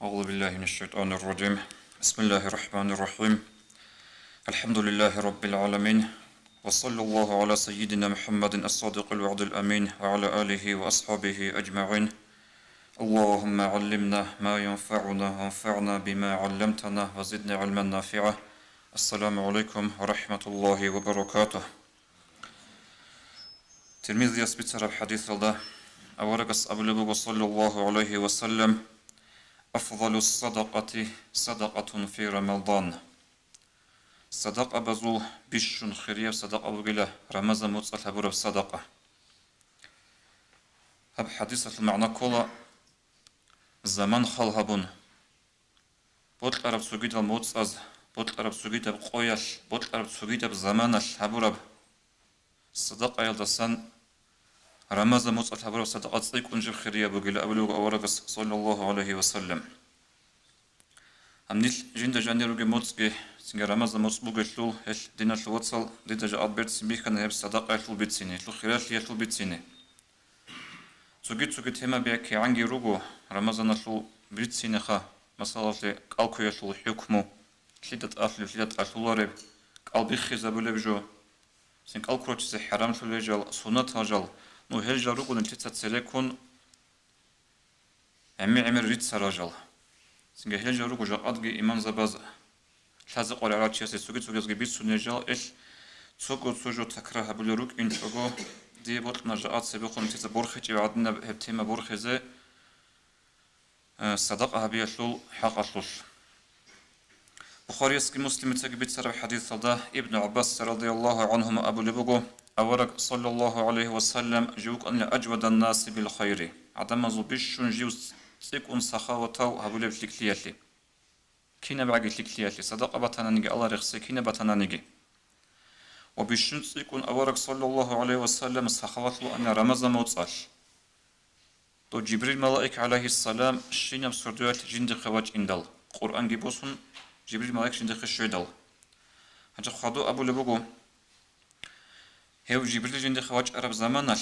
أعوذ بالله من الشيطان الرجيم. بسم الله الرحمن الرحيم. الحمد لله رب العالمين، وصلى الله على سيدنا محمد الصادق الوعد الأمين وعلى آله وأصحابه أجمعين. اللهم علمنا ما ينفعنا وانفعنا بما علمتنا وزدنا علما نافعا. السلام عليكم ورحمة الله وبركاته. تلميذ يسبت حديث الله أورقس أبو صلى الله عليه وسلم: أفضل الصدقة صدقة في رمضان. صدقة بزو بشون خيرية صدقة بقلة رمضان متصل هبورة صدقة. هب حديثة المعنى كلا زمان خال هبون بطل عرب سوقيت المتصل بطل عرب سوقيت بقويش بطل عرب سوقيت بزمانش هبورة صدقة يلدسان رمضان متصل هبورة صدقة صيك ونجب خيرية بقلة أبلوغ أورقس صلى الله عليه وسلم. Амнил жинда жанеруге моцге синга рамазан моцбуге шлу эл дина шлуцал дида жа алберт симбихан хеб садаqa шлу битсине шлу хирал шлу битсине цуги тема беки анги руго рамазан шлу битсине ха масалале калкуя шлу хукму шлидат ашлуларе калби хизабуле бжо син калкроч се харам шлу лежал сунат хажал ну хел жаруго нтица целекун амир рит саражал سنجه هل جارو كجا أدقي إيمان زباز لازق على عرض شيء سوقي بيت سنجال إل سوقو سوجو تكره بلوروك إن شوقو دي بطل نجاعات سبقون تيز برخة عدنا هبتيمة برخة صدقها بيشلول حق أشلول بخاري اسكي مسلم تجبت سر حديث الله ابن عباس رضي الله عنهما أبو لبقو أورك صلى الله عليه وسلم جوك أن أجود الناس بالخير عدم زبيشون جيوس سيكون سخاوتاو هبولب لكلياتي كينا بعقل لكلياتي صدقة بطنانيجي الله رخصي كينا بطنانيجي وبيشون سيكون أورك صلى الله عليه وسلم سخاوت له أن رمضان موتصال تو جبريل ملائك عليه السلام شينا بسردوات جند خواج إندال قرآن جيبوسون جبريل ملائك جند خشويدال هنجا خادو أبو لبوغو هيو جبريل جند خواج عرب زمانال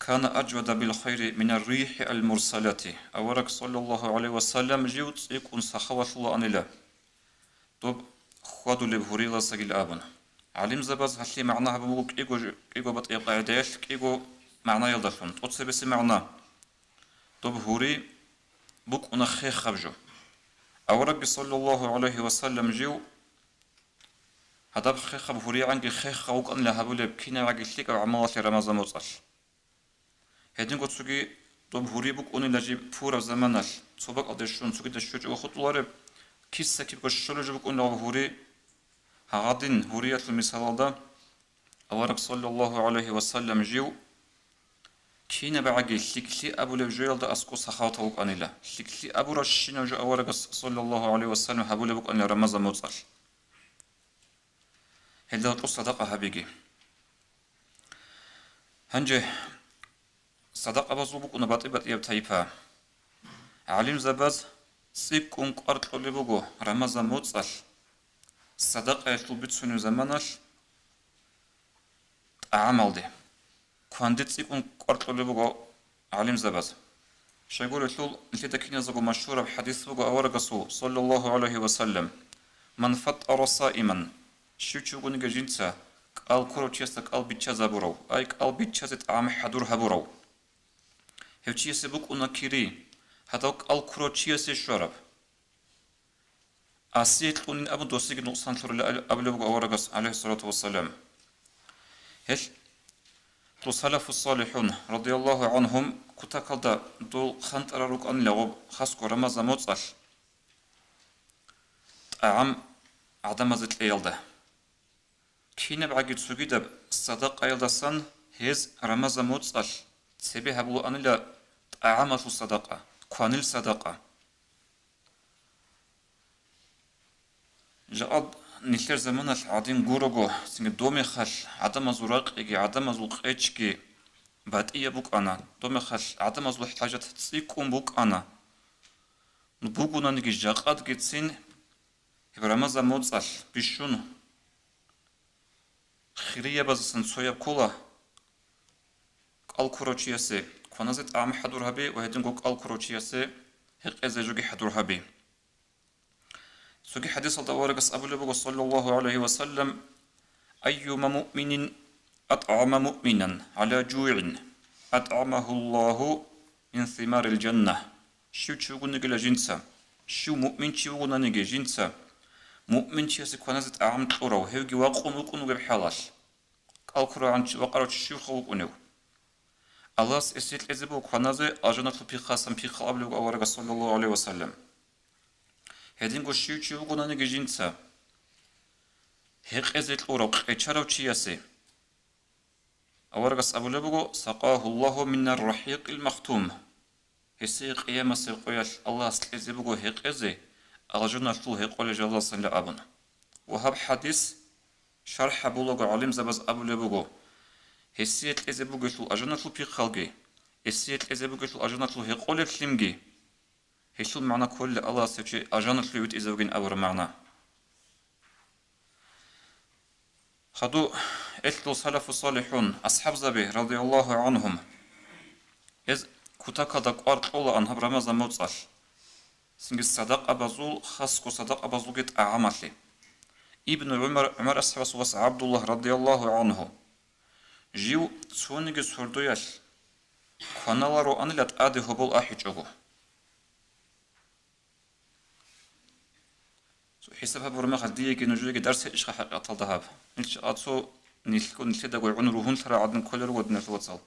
كان أجود بالخير من الريح المرسلات أورك صلى الله عليه وسلم جيوت يكون سخوة الله أن الله طب خادو لبهوري الله سجل أبنا علم زباز هاللي معناها بموك إيجو بطيق عداش إيجو معناه يلدفن تقص بس معناه طب هوري بوك أنخي خبجو أورك صلى الله عليه وسلم جيو هذا بخيخ بهوري عنك خيخ خوك أن لها بولب كينا وعقل لك وعمالة رمضان موصل هدين قد سوغي طب هوري بوك أوني لاجي فورا زمانال صوبك أدشون سوغي دشوج وخطوار كيس سكيب كشلو جبوك أون هوري هغادين هوريات المثال دا أورك صلى الله عليه وسلم جيو كينا بعقي لكلي أبو لبجويل دا أسكو سخاوتا وك أني لا لكلي أبو رشينا جو أورك صلى الله عليه وسلم هبو لبوك أني رمضان موصل هل دا صدقة هبيجي هنجي صدق أبو زوبك ونبات يبتايبها علم زباز سيكون قرط لبوغو رمضان موتصل صدق يشلو بتسوني زمانش أعمال دي كواندت سيكون قرط لبوغو علم زباز شايقول يشلو نتيتا كينيا زبو مشهورة بحديث بوغو أورغسو صلى الله عليه وسلم من فطر صائما شوچوغو نيجا جنسا قال كورو تيسا قال بيتشا زبورو أي قال بيتشا زيت عام حدور هبورو هوچی سبوک اونا کیری هداک آل کروچی سشورب اسیت اون ابو دوستی که نقصان شروع ابلو بقوارگس علیه الصلاة والسلام هل تو سلف الصالحون رضي الله عنهم كتاكلدا دول خنت أراروك أن لغوب خاص رمضان موتصل أعم عدم زت أيلده كينا بعقد سجيد صدق أيلده سن هز رمضان موتصل سبي هبلو أن لا أعمل الصدقة كوانل صدقة جاد نشر زمان العادين جورجو سنج دومي خل عدم زراق إجي عدم زلق إتشكي بعد إيه بوك أنا دومي خل عدم زلق حاجة تسيكون بوك أنا نبوكونا نيجي جاقات جتسين هبرمزا موتصل بيشون خيرية بس سنسويا كولا الكروتشياسي كونازت عام حضور هبي وهدين قوك الكروتشياسي هق إزاجوجي حضور هبي سوكي حديث الدوارق أبو لبغ صلى الله عليه وسلم أيما مؤمن أطعم مؤمنا على جوع أطعمه الله من ثمار الجنة شو تشوغن نجلا جنسا شو مؤمن تشوغن نجي جنسا مؤمن تشيس كونازت أعم تورو هيوغي واقون وقون وبحالش قال عن وقرأ شو خلقونه الله سيسيت إزبو كونازي أجنة في خاصم في خابل وأورق صلى الله عليه وسلم هدين قو شو تشوغن نجي جنسا هيق إزيت أورو قيتشارو تشياسي أورغس أبو لبغو سقاه الله من الرحيق المختوم هسي قيامة سيقويال الله سليزي بغو هيق إزي أغجرنا طول هيق ولي جلال صلى أبن وهب حديث شرح بولغو علم زبز أبو لبغو هسي تليزي بغو طول أجرنا طول بي خلقي هسي تليزي بغو طول أجرنا طول هيق ولي فلمجي هسي معنى كل الله سيوشي أجرنا طول يوت إزوغين أور معنى خدو اتلو سلف الصالحون أصحاب زبي رضي الله عنهم إذ كتاكا داك أرق أولا أنها برمزا موتصال سنجي الصدق أبازول خاصكو صدق أبازول جيت أعمالي ابن عمر أصحاب سواس عبد الله رضي الله عنه جيو تسونيجي سردويال كونالارو أنلات آدي هبول أحيجوغو حسابها برمخ ديجي نجوجي درس إيش خا أطل ذهب نلش أتصو نلكو نلتدا قوي روحون ترى عدن كل رود نلتوصل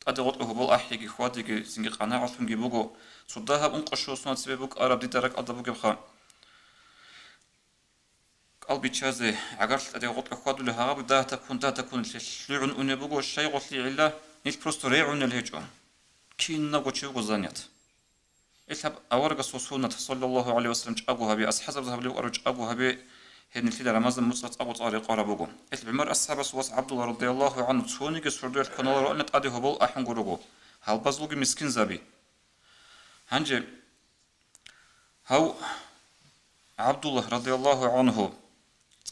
أدي غط هبول أحيجي خواتيجي سنجي قناعة سنجي بوجو صدها بنقشوا صنع سببك أرب دي درك أدبوك بخا قلبي تشازي عقرت أدي غط خواتو لها بده تكون شلون أني بوجو الشيء غط لي علا نيل بروستوريعون الهجوم كين نقول شو غزانيت إلهب أورق الصوصونة صلى الله عليه وسلم أبوها بي أصحاب ذهب لي وأرج أبوها بي هن الفيدا رمضان مصلت أبو طارق قربوجو إلهب عمر أصحاب صوص عبد الله رضي الله عنه توني جسردو الكنال رأنت أدي هبول أحن جروجو هل بزلوج مسكين زبي هنجي هو عبد الله رضي الله عنه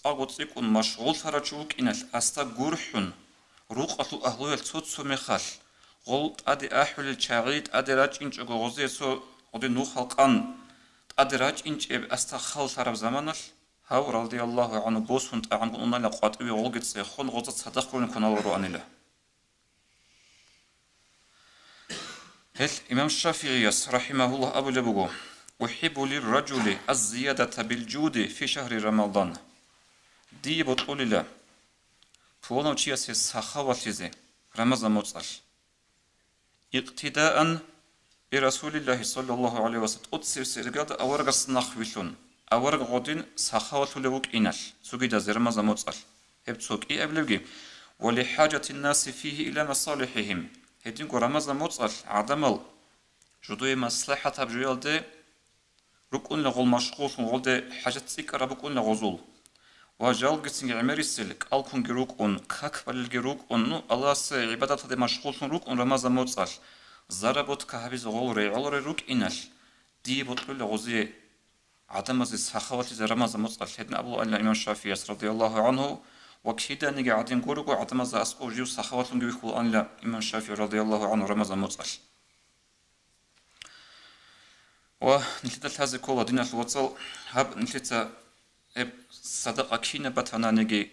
تأقوت يكون مشغول فرجوك إن أستا جرحن روقة أهلو الصوت سمخال غلط أدي أحول الشعيد أدي راج إنج غوزي سو ودي نو خلقان أدراج إنج أستخل طرف زمانش هاو رضي الله عنه بوسون عن قلنا لقات أبي غلقت سيخون غلط صدق كلنا كنا ورو له هل إمام الشافعي رحمه الله أبو لبغو أحب للرجل الزيادة بالجود في شهر رمضان دي بطول الله فولو تشيس السخاوة زي رمضان متصل اقتداء برسول الله صلى الله عليه وسلم أتصير سرقاد أورغ الصناخ ويشون أورغ غدين سخاوة لوك إناش سوكيدا زرما زموتصال هبتسوك إي أبلغي ولحاجة الناس فيه إلى مصالحهم هدين قرما زموتصال عدمل جدوي مصلحة بجوال دي ركون لغول مشغول غول دي حاجة سيكرا بكون لغزول وجال قسنج عمري سلك ألكون جروكون كاكبل الجروكون الله سي عبادة دي مشغول ركون رما زموتصال زربوت كهبز غول ريعول روك إناش دي بطل غزي عدم زي سخاوة زرما زموتصال هدنا أبو الله الإمام الشافعي رضي الله عنه وكيدا نيجي عدين جروكو عدم زي أسقو جيو سخاوة نجيو خلان لا إمام الشافعي رضي الله عنه رما زموتصال ونلتدل هذا كل دين الوصل هب نلتدل صدقة كينا بتانا نجي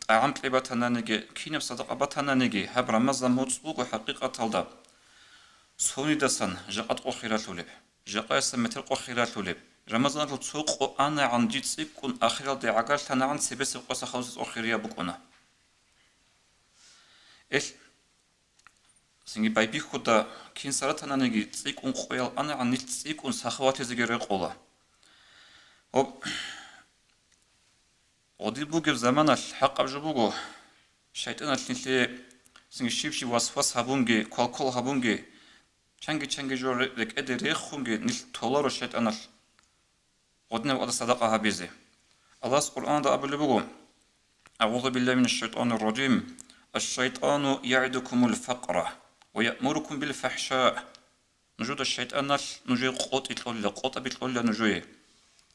عمت لبتانا نجي كينا صدقة بتانا نجي هب رمضان موتصبوق وحقيقة تلدا سوني دسان جقت قخيرات لب جقاس متر قخيرات لب رمضان تسوق أنا عن جد سيكون آخر دي عقل تنا عن سبس قصة خمسة أخيرية بكونا إيش سنجي بايبي خدا كين سرتنا نجي سيكون قيل أنا عن نيت سيكون سخوات زجر قولا ودي بوجب زمان الحق بجبوجو شيطان اللي سنجي شيبشي واسواس هبونجي كل هبونجي چنگی جور رک ادری خونگی نیل تولار شیطان ودنا وقت صدقة هبيزه الله القرآن ده أبلي بقول أعوذ بالله من الشيطان الرجيم الشيطان يعدكم الفقر ويأمركم بالفحشاء نجود الشيطان نجي قوت يطلع قوت بيطلع نجوي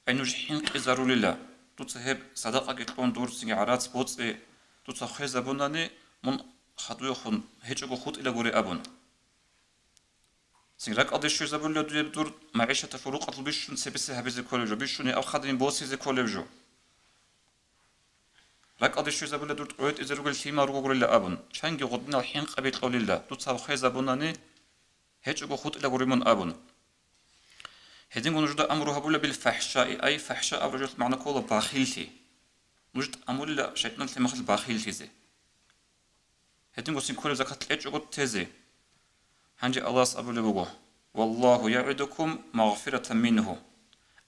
أي نجي حين كزارو لله تتهب صدقة كتلون دور سنجي عرات بوت تتخذ أبوناني من خدوي خون هيجو خود إلى غوري أبون سنجرك قضي شو زبون لو يبدور معيشة فروق أطل بيشون سبسها بيزي كولجو بيشوني أو خادين بوسي زي كولجو رك قضي شو زبون لو دور قويت إذا رجل فيما رجل لا أبون شانجي غدنا الحين قبيل قول الله دوتسا خي زبوناني هيج أقو خط إلى غريمون أبون هدين نجد أمرها بولا بالفحشاء أي فحشاء أو رجل معنى كولا باخيلتي نجد أمر لا شيطان تمخل باخيلتي زي هدين قصين كل زكاة الإج أقو تزي هنجي الله أبو لبوغو والله يعدكم مغفرة منه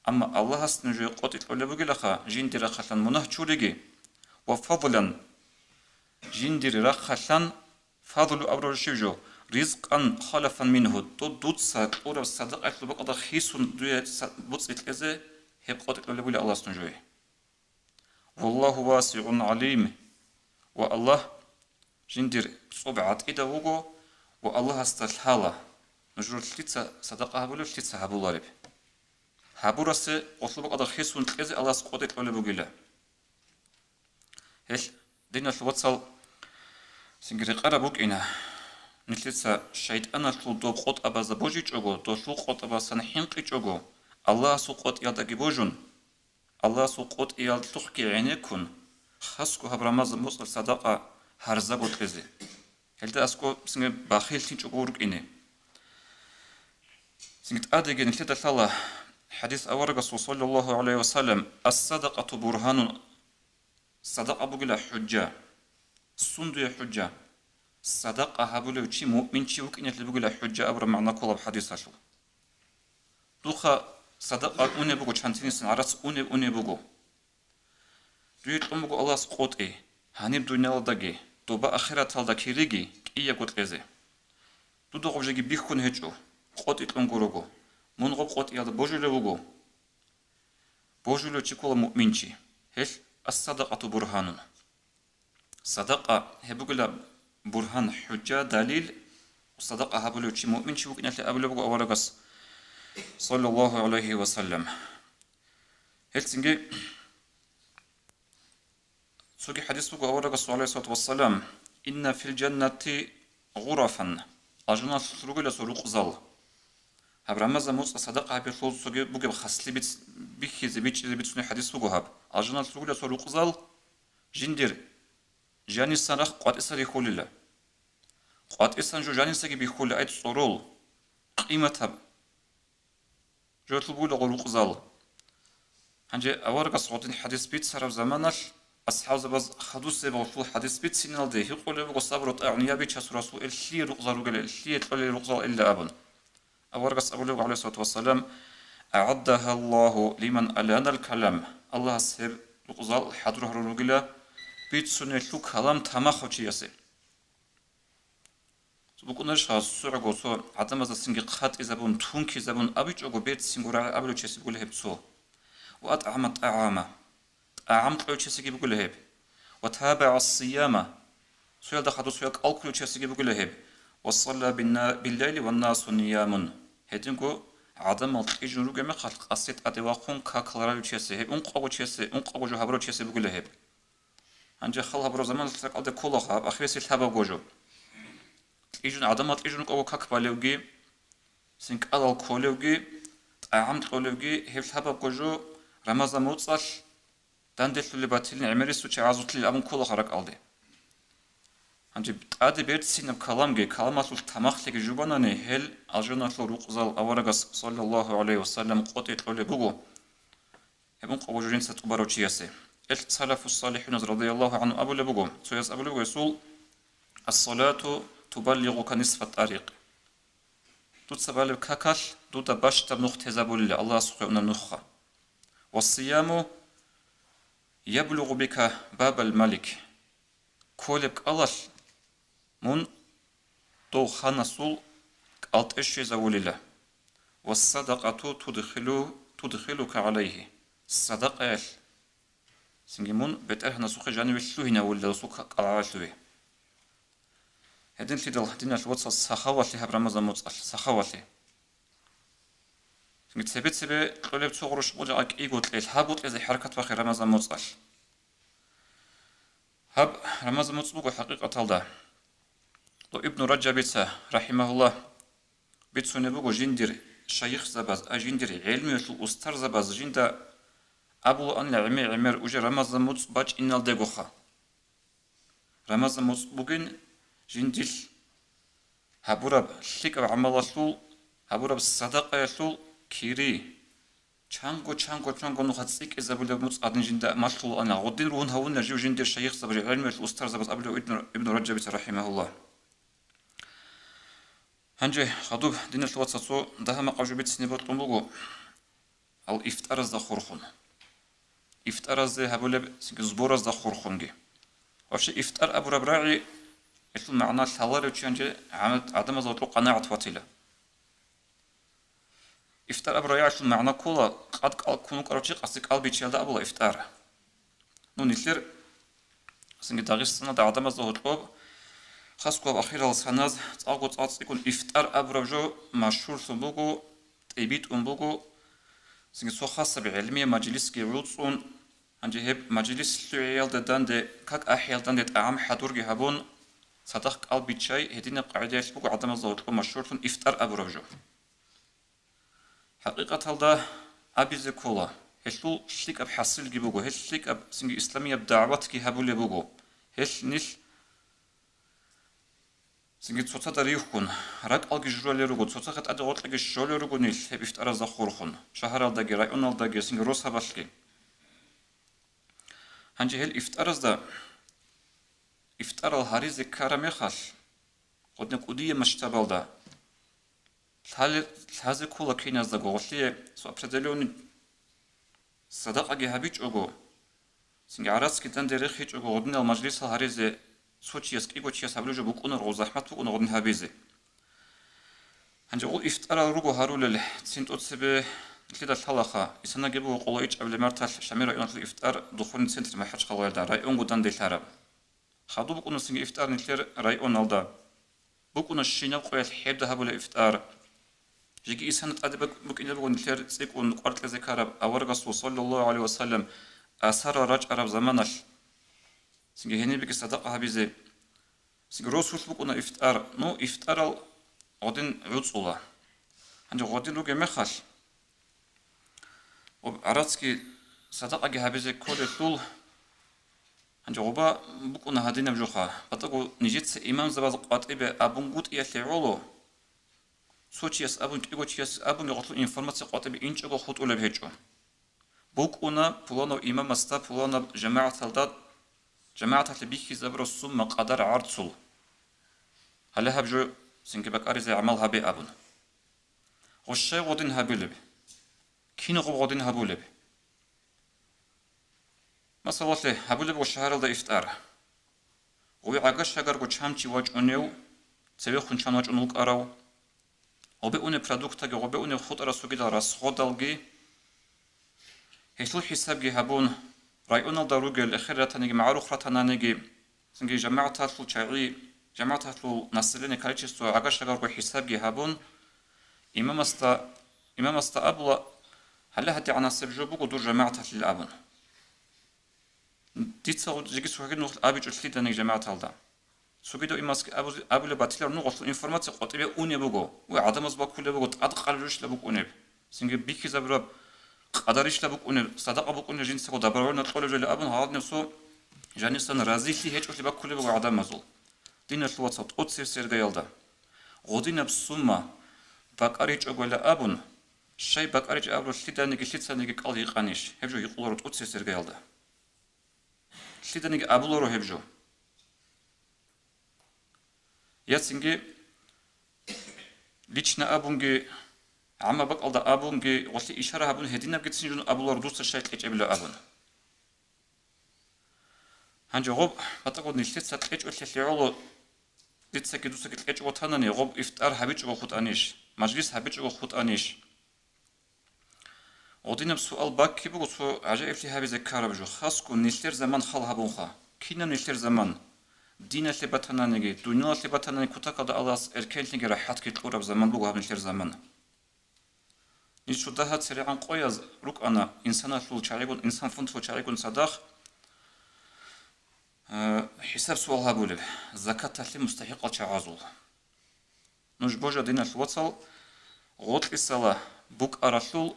أما الله سنجي قوتي لبوغي لخا جندي رخلان منه تشوريجي وفضلا جندي رخلان فضل أبرو شيجو رزقا خلفا منه دوت ساك أورا صدق لبوغ أدا خيسون دوية بوتس إتلزي هيب قوتي لبوغي الله سنجي والله واسع عليم والله جندي صبعات إدا وغو والله استلحاله نجور تلتسا صدقها بلو تلتسا هبولارب هبورس أطلبك أدا خيسون تلزي الله سقوطي تلولي بوغيلا هل دينا الواتسال سنجري قربوك إنا نتلتسا شيطانا تلو دوب قوط أبا زبوجي جوغو دو تلو قوط أبا سنحينقي جوغو الله سقوط ياداقي بوجون الله سقوط ياد تخكي عينيكون خاسكو هبراماز مصر صدقة هرزاقو تلزي هل ده أسكو سنجد باخيل تنجورك إني سنجد أدقين لدى الله حديث أورق صلى الله عليه وسلم الصدقة برهان الصدقة بقول حجة السندو حجة الصدقة هبولو شي مؤمن شي وكإنت اللي بقول حجة أبر معنى كل بحديث أشو دوخا صدقة أوني بقول شانتيني سنعرس أوني بقول دويت بقول الله سقوط إيه هنيب دنيا لدقي دوبا آخرت هالدا كيريجي كإيا قد غزي دودو غوجي بيخون هجو قوت إتلون غوروغو من غوب قوت إيادا بوجولو وغو بوجولو تشيكولا مؤمنشي هل الصدقة برهان صدقة هبوغلا برهان حجة دليل والصدقة هبولو تشي مؤمنشي وكنا لأبلو وغو أورغس صلى الله عليه وسلم هل تنجي سوكي حديث بقى أورق صلى الله عليه والسلام إن في الجنة غرفا أجنا سرقل سرق زل هبرمز موس صدقة بيطول سوكي بقى بخسلي بيخيز بيت سني حديث بقى هب أجنا سرقل سرق زل جندير جاني سنخ قد إسر يخول الله قد إسر جو جاني سكي بيخول أيد صرول قيمة هب جو تلبول غرق زل هنجي أورق صوت حديث بيت سرب زمانش أصحاب بس خدوس سبوا في الحديث بيت سنال ده يقول له بقصبر وطعني أبي تشاس رسول الشيء رقصة رجل الشيء تقول رقصة إلا أبن أورقص أبو له عليه الصلاة والسلام أعدها الله لمن ألان الكلام الله سر رقصة حضره الرجل بيت سنة شو كلام تما خوشي يسي بقول نرجع سرعة قصو عدم هذا سنج قط إذا بون تونك إذا بون أبي تجو بيت سنجورا أبو له تشاس بقول هبسو وأطعمت أعامة أعمت لو تشاسي بقول هب وتابع الصيام سويل دخلوا سويل ألكل تشاسي بقول هب وصلى بالليل والناس نيام هدينكو عدم الإجن رجع خلق أسيت أدواقون ككلارا تشاسي هب أنقوا تشاسي أنقوا جو هبرو تشاسي بقول هب هنجي خلها برو زمان تلك أدي كلها هب أخير سيل هبا جوجو إجن عدم الإجن قوا ككبالوجي سنك أدل كولوجي أعمت كولوجي هب هبا جوجو رمضان موتصل داندت اللي باتلين عمريس وشي عازوت لي أبون كل خرق ألدي هنجي بتعدي بيت سين بكلامجي كلامات التماخ لك جباناني هل أجرنا روق زال أورغس صلى الله عليه وسلم قطيت لولي بوغو هبون قوجرين ستقبرو تشياسي السلف الصالحين رضي الله عنه أبو لبوغو سويس أبو لبوغو يقول الصلاة تبلغك نصف الطريق دوت سبالي كاكال دوت باش تبنخ تزابول الله سبحانه النخة والصيام يبلغ بك باب الملك كولك الله من دو خانسول قلت إشي زول الله والصدقة تدخلك عليه الصدقة سنجمون بتأهنا سوق جانب الشوهنا ولا سوق قرارشوه هدين تدل هدين الواتس السخاوة لها برمضان متصل سخاوة لها سنجد سبي قلب تغرش وجعك إيقوت ليل هابوت إذا حركة وخي رمضان متصل هب رمضان متصل حقيقة الله لو ابن رجب رحمه الله بيتسوني بوغو جندير شيخ زباز أجندير علمي الأستاذ زباز جندا أبو أن العمي عمر وجه رمضان موت باج إن الدقوخا رمضان موت بوجين جنديل هبورب شيك عمل سول هبورب الصدقة سول كيري چانگو نخاتسيك إذا بولا موت أدن جندا مشلول أنا غدين رون هون نرجو جندير شيخ زباز علمي الأستاذ زباز أبو ابن رجب رحمه الله هنجي خدوب دين الواتسو ده ما قاجو بيت سنبات طنبوغو أو إفتارز دا خورخون إفتارز ده هبولب زبورز دا خورخونجي وفش إفتار أبو ربراعي إتل معنى ثالار وشيانجي عملت عدم زوتو قناعة واتيلا إفتار أبو ربراعي إتل معنى كولا قد كونو كاروشي قصدي قلبي تشيل دا أبولا إفتار نو نتلر سنجي داغستان دا عدم زوتو خاصكو أخيرا السناز تأخذ يكون إفتار أبرجو مشهور سبوغو تبيت أمبوغو سنجي سو خاصة بعلمية مجلس كيروتسون عندي هب مجلس سعيال دان دي كاك أحيال دان دي تعام حضور جهابون صدق قلبي تشاي هدينا قاعدة سبوغو عدم الزوج مشهور إفتار أبرجو حقيقة هذا أبي زكولا هشلو شليك أب حصل جبوغو هشليك أب سنجي إسلامية بدعوات كيهابو لبوغو هش نيل سنجي تصوت تاريخون راك ألقي جراليروغو تصوت خد أدي غطلقي جراليروغو نيل هب إفتار زخورخون شهر الدقي رايون الدقي سنجي روس هباشلي هنجي هل إفتار زدا إفتار الهاريزي كارمي خال قد نقودية مشتبال دا الهازي كولا كينا زدقو غطلية سو أبتداليوني صداقة جهابيج أغو سنجي عراسكي دان ديريخيج أغو غدن المجلس الهاريزي سوتشيس كيغو تشيس هبلوجو بوكونا رو زحمت بوكونا غدن هابيزي هنجي غو إفتار روغو هارول تسنت أتسبي كده الحلقة إسنا جيبو قلويج قبل مرتل شمير رأيون الإفتار دخول سنتر ما حدش قلويل دا رأيون قدان دي الهرب خادو بوكونا سنجي إفتار نتلر رأيون الدا بوكونا الشيناب قوية الحيب ده هبو الإفتار جيجي إسنا تقدر بوكينا بوكونا نتلر تسيكون قارت لذيك هرب أورغسو صلى الله عليه وسلم أثار راج عرب زمانش سنجي هني بك صدقة هبيزي سنجي روسوس بوكونا إفتار نو إفتار غدين عوصولا عندي غدين لوجي مخال وعراتسكي صدقة هبيزي كل طول عندي غبا بوكونا هدينا بجوخا بتقول نجيت إمام زباز قاطبة أبونغوت يثيرولو سوتشيس أبون تيجوتشيس أبون يغطلو إنفورماتيا قاطبة إنش أقول خط ولا بهجو بوكونا بلانو إمام استا بلانا جماعة الداد جماعة البيكي زبر السم قدر عرضسول هلا هبجو سنجي بك زي عملها بي أبون والشي غدين هبولب كينو غب غدين هبولب مثلا لي هبولب والشهر الدا إفتار وبي عقاش شجر قد شامتي واج أنيو تبي خنشان واج أنوك أراو وبي أني برودكتا وبي أني خطر سوقي دارس خدالجي هيتلو حساب جي هبون رأيونا الدروج الأخيرة تنيجي معروف رتنا نيجي سنجي جماعة تطلو شعري جماعة تطلو نسلين كاريتشستو عقاش شجر قد حساب جي هبون إمام استا أبلا هلا هدي عنا سبجوبو قدور جماعة تطلو الأبون ديت سو جيجي سوغي نوخ أبي جوتلي دنيك جماعة تالدا سوغي دو إماسك أبو لباتيلر نوغ إنفورماتيا قطبي أوني بوغو وعدم أزبا كله بوغو أدقال جوش لبوك أوني سنجي بيكي زبرب قدريش لبوك أوني صدق أبوك أوني جنس سو دبرور نطول جولي أبون هاد نفسو جانيستان رازي لي هيج أوش لباك كله بوغو عدم أزول دين الواتساب أوت سير غيالدا غودين بسوما باكاريج أقول أبون شيء باكاريج أبو سيدانيكي سيدانيكي قال يقانيش هبجو يقولوا أوت سير غيالدا سيدانيكي أبولورو هبجو ياتسنجي ليشنا أبونجي عما بق على أبونجي وصل إشارة أبون هدينا بقيتسين جون أبولور دوست الشيء تلقي قبل أبون هنجي غوب بتقول نشيت ستلقي ولا تلعولو ديتسكي دوست تلقي وثانني غوب إفتار هبيج وخط أنيش مجلس هبيج وخط أنيش ودينا بسؤال باك كي بقول عجائب لي هبي ذكر بجو خاصكو نشتر زمان خال هبونخا كينا نشتر زمان دينا اللي بتنانيجي دنيا اللي بتنانيجي كتاك هذا الله إركان اللي راحت كي تقرب زمان بقول هبنشتر زمان نشوف ده هاد سريعا قويز روك أنا إنسان فلو شاريكون إنسان فند فلو شاريكون صداق حساب سؤال هبوله زكاة اللي مستحق التعازل نش بوجا دينا الوصل غوت الصلاة بوك أرسل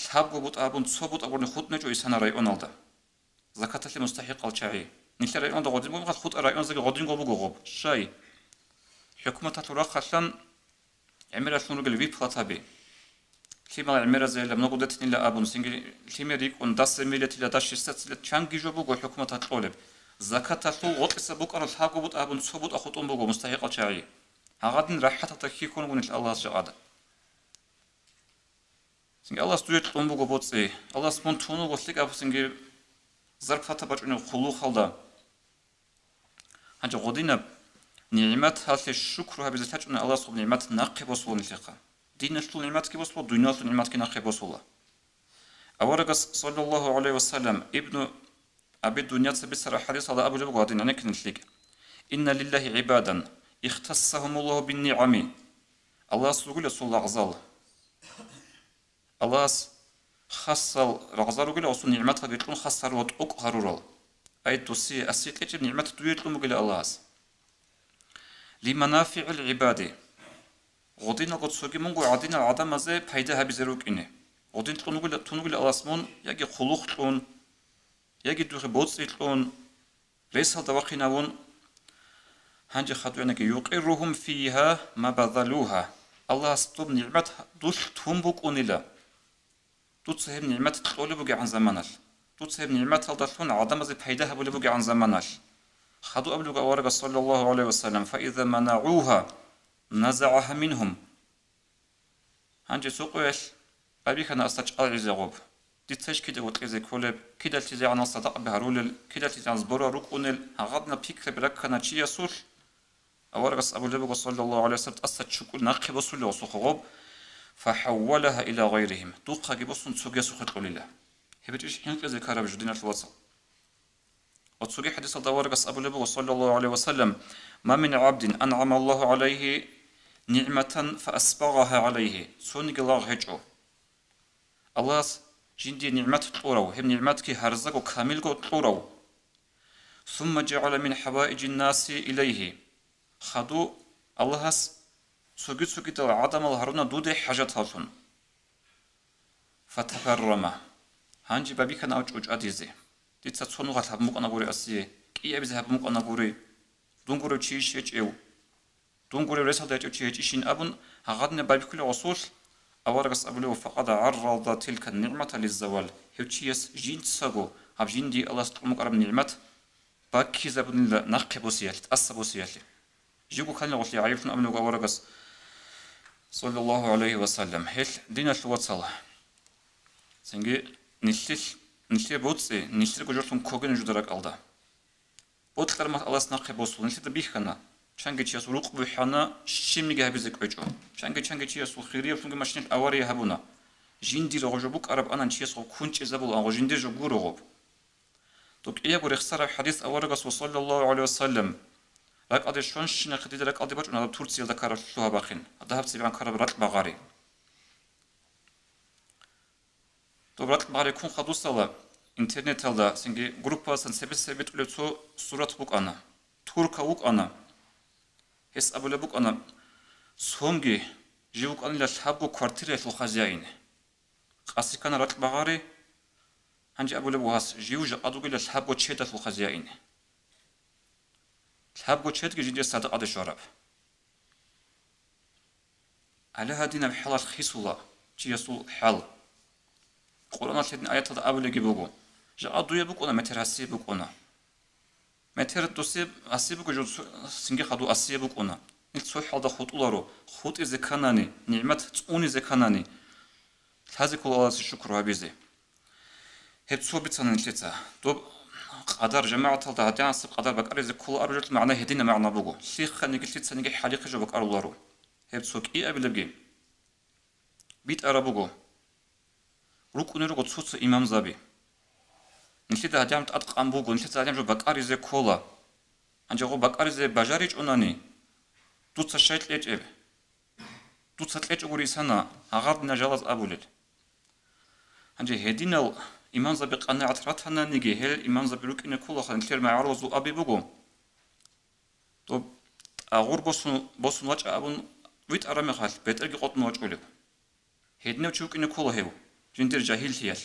لحب بوت أبون صبوت أبون خود نجو إسانا رأيون الدا زكاة اللي مستحق الشعي نيش رأيون دا غودين بوم خود رأيون زكاة غودين غوبو غوب شاي حكومة تطورق خلان عمرة شنو رجل فيب خطابي كيما عمرة زي لما نقودت نلا أبون سنجل كيما ريك on das ميلت إلى داش ستة تشانجي جو بوغو حكومة تطولب زكاة اللو غوت إسا بوك أرل حاجو بوت أبون صبوت أخوت أم بوغو مستحق الشعي هغادن راحة تكيكون ونت الله سجادة سنجل الله ستويت أم بوغو بوتسي الله سمون تونو غوتلك أبو سنجل زرق فتا بجنو خلو خلدا هنجا غودينا نعمت هالي الشكر ها بزتاجنا الله سبحانه نعمت ناقب وصول نلقى دين شلو نعمت كي وصول دنيا شلو نعمت كي ناقب وصول أورقص صلى الله عليه وسلم ابن أبي الدنيا تبصر حديث هذا أبو جبل غادي نحن نلقى إن لله عبادا اختصهم الله بالنعم الله سبحانه صلى غزال الله خاصة رغزار وقال أصل نعمتها بيتلون خاصة روت أق هرورال أي توصي أسيت إيش نعمت دويتلون وقال الله لمنافع العباد غدينا قد سوقي منقو عدينا العدم زي فايدة بزروك إنه غدين تقول الله اسمون يجي خلوق تلون يجي دوخ بوتس تلون ليس هذا وقيناون هنجي خدوانك يقرهم فيها ما بذلوها الله استوب نعمت دوش تنبوك أنيلا توتسهب نعمت تقول بوجي عن زمانش توتسهب نعمت هالدفون عدم زي فايدة بقول بوجي عن زمانش خدوا قبل ورقة صلى الله عليه وسلم فإذا منعوها نزعها منهم هنجي سوقش أبي كان أستشعر عزيغوب ديتش كده وتريزي كولب كده تيجي عن الصدق بهرول كده تيجي عن زبورة ركونل هغضنا بيكر بركنا شيء يسول ورقة أبو لبق صلى الله عليه وسلم أستشكل ناقب وصل وسخوب فحولها إلى غيرهم دوقها جبصن سوق يسخط قليلا هبتش حين كذا كارب جدنا الوصل وتسوقي حديث الدوارقس أبو لبق صلى الله عليه وسلم ما من عبد أنعم الله عليه نعمة فأسبغها عليه سونق الله هجو الله جندي نعمة طورو هم نعمتك هرزق وكامل طورو ثم جعل من حوائج الناس إليه خدو الله سوقي دل عدم الهرون دودي حاجات هاتون فتكرم هانجي بابي كان أوج أديزي ديت تصونو غاتها بموك أنا غوري أسيه كي أبيزها بموك أنا غوري دون غوري تشيش يجيو دون غوري رسالة يجيو تشين أبن هغادنا بابي كل وصول أورقس أبلو فقد عرض تلك النعمة للزوال هوتشيس جين تساقو هب جين دي الله ستقومك أرب نعمة باكي زبن نقي بوسيال تأسى بوسيال جيبو كان لغتلي عيفن أبلو أورقس صلى الله عليه وسلم هل دينا شلوات صلاة سنجي نشلي بوتسي نشلي كجورتون كوغن جدرك ألدا بوتلر ما الله سنقي بوسول نشلي بيخنا چنگی چیز روق بحنا شیمی گه بیزک بچو چنگی چیز خیریه فنگ ماشین اواری هبونا جندی رو جبوک عرب آنان چیز خو کن چیز بول آن جندی جو گورو غب دوک ایه گور اخسار حدیث اوارگاس صلی الله علیه وسلم لك أدي شون شنا خديد لك أدي بچ أنا تورسي ده كار شوها باخين ده هبسي بان كار برات بغاري تو برات بغاري كون خدوس الله إنترنت الله سنجي جروبا سن سبت لتو صورة بوك أنا توركا بوك أنا هس أبو لبوك أنا سونجي جيوك أنا لشحبو كوارتير في الخزيين قاسي كان رات بغاري هنجي أبو لبو هاس جيوج أدوغي لشحبو تشيدا في الخزيين لحبو تشيدا جيدي صادق أدي شراب على هادينا بحالة خيسولا تي يسول حال قرآن تلين آيات هذا أبو لجي بوكو جا أدوية بوكو أنا متر هسي بوكو أنا متر دوسي هسي بوكو جو سنجي خدو هسي بوكو أنا نتسوي حال خط أولارو خط إذا كانني نعمة تون إذا كانني هذا كل الله الشكر وبيزي هتسوي بتسان نتلتا دوب قدر جماعة هذا هديان سب قدر بقر إذا كل أرجل معناه هدينا معنا بوكو شيخ نقلت سنجي حريق جو بقر أولارو هتسوي إيه أبي لبجي بيت أرابوكو ركوني ركوت صوت إمام زابي نشيد هجام تأتقام بوغو نشيد هجام جو بقاري زي كولا أنجو بقاري زي بجاريج أناني دوت شايت ليج إب دوت ليج أوري سنة أغارد نجالز أبولد أنجي هدينا إمام زابي قناعة راتنا نيجي هل إمام زابي ركوني كولا خلنا نكير مع عروض أبي بوغو طب أغور بوسون واج أبون ويت أرامي خال بيت أرجع قط نواجهله هيدنا وشوك إنه كله هو جندر جاهل هيال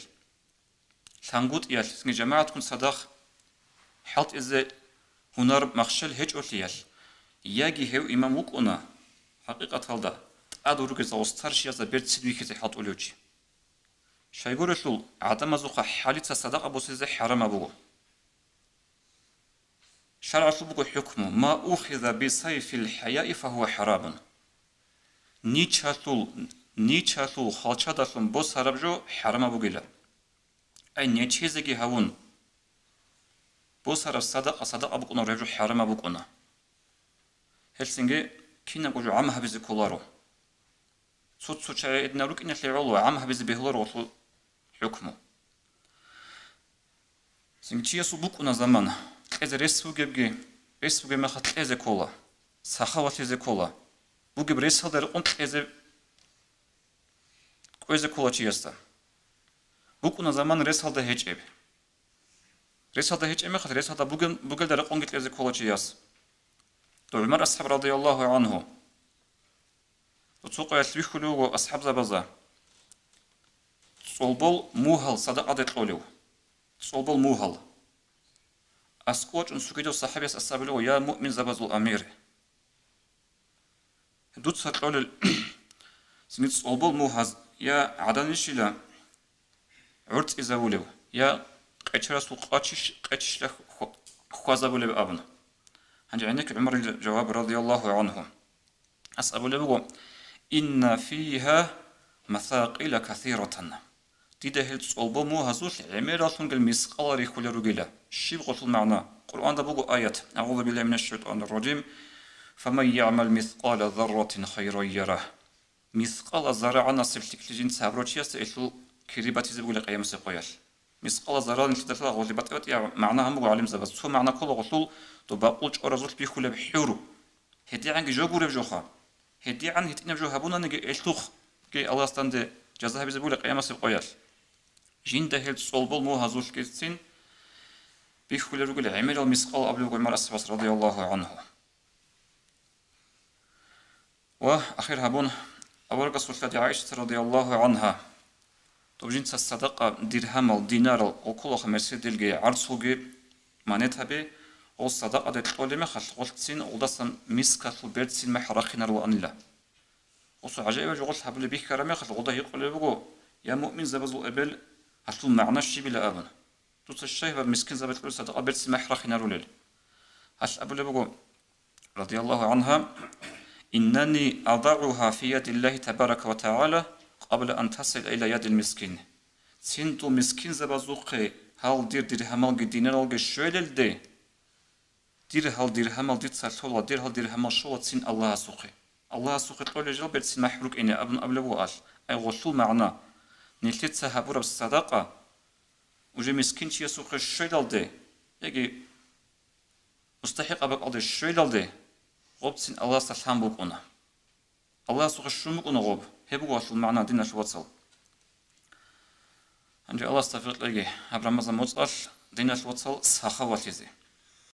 ثانقوت يال سنج جماعة تكون صداق حط إذا هنر مخشل هج أوليال ياجي هو إمام وكونا حقيقة هذا أدور كذا وستارش يا زبير تسوي كذا حط أولوجي شايقول شو عدم زوق حالة صداقة بوسيزة حرام أبوه شرع سبق حكمه ما أخذ بسيف الحياء فهو حرام نيتشاتول خالشاداسون بوس هربجو حرام أبوه أي نيتشيزكي هون بوس هرب صداقة أبوه كنا رجو حرام أبوه كنا هلسنجي كنا قولوا عمها بزي كولارو صوت شيء إدنا روك إن تلعلو عمها بزي بهلارو حكمه سنجي يسو بوكونا زمان إذا رسوجي ما خط إذا كولا سخاوة إذا كولا بوجي بريس هذا القنت إذا كولا شيء يستا بوكونا زمان رس هذا هيج إب رس هذا هيج إب ما خط رس هذا بوجي ده القنت إذا كولا شيء يس طول عمر أصحاب رضي الله عنه وتسوق يسبيخ له أصحاب زبزة صلبل موهل صدقة تقولوا صلبل موهل أسقوط أنسكيدو صحابي أصحابه يا مؤمن زبز الأمير دوت سقول سميت صلبل موهز يا عدنيش لا عرت إذا ولو يا قتشرس قتش له خوازبولو أبن عندي عندك عمر الجواب رضي الله عنه أسأل له إن فيها مثاقيل كثيرة تده الصلب مو هزوش عميرة ثنقل مسقال ريخول رجلا شيب قتل المعنى القرآن ده بقول آيات أعوذ بالله من الشيطان الرجيم فمن يعمل مثقال ذرة خيرا يره مثقال ذرة نصف تكلجين سابروتش يستأثل كريبات يزبول قيام سقيال مثقال ذرة نتدخل غلبات يا معناها مو علم زبط سو معنى كل غسول تبقول أرزول بيخول بحيرو هدي عنك جوجور بجوخا هدي عن هتين بجو هبونا نجي إلتوخ كي الله استند جزاه بيزبول قيام سقيال جين دهل صلبل مو هزوش كيسين بيخول رجل عمل المثقال قبل عمر الصباح رضي الله عنه وأخير هبون أول قصة عائشة رضي الله عنها توجين الصدقة درهم الدينار وكل خمسة دلجي عرضه مانتها به والصدقة تقول ما خل قلتين ودسم مسكة بيرتين محرقين الوان الله وصو عجيب جوغل حبل بيه كرامي خل غدا يقول له يا مؤمن زبزو أبل هتلو معناش شي بلا أبن توت الشيء بمسكين زبط كل صدقة بيرتين محرقين الولل هش أبو لبقو رضي الله عنها إنني أضعها في يد الله تبارك وتعالى قبل أن تصل إلى يد المسكين سنتو مسكين زبزوقي هل درهمال دينار شويل دي درهمال تسالتولا درهمال شو تسين الله سوقي الله سوقي قول جل بيرتين محروق إني أبن أبلغو أش أي غسول معنا نلتت سهبورة بالصدقة وجي مسكين شي سوقي شويل دي يجي مستحق أبقى أضي شويل دي غوب تسين الله سلام بوكونا الله سوقي شو مكونا غوب هبقوا أصل معنا دينا شو وصل عندي الله استغفر لك أبرام مزا موصل دينا شو وصل سخاوة تيزي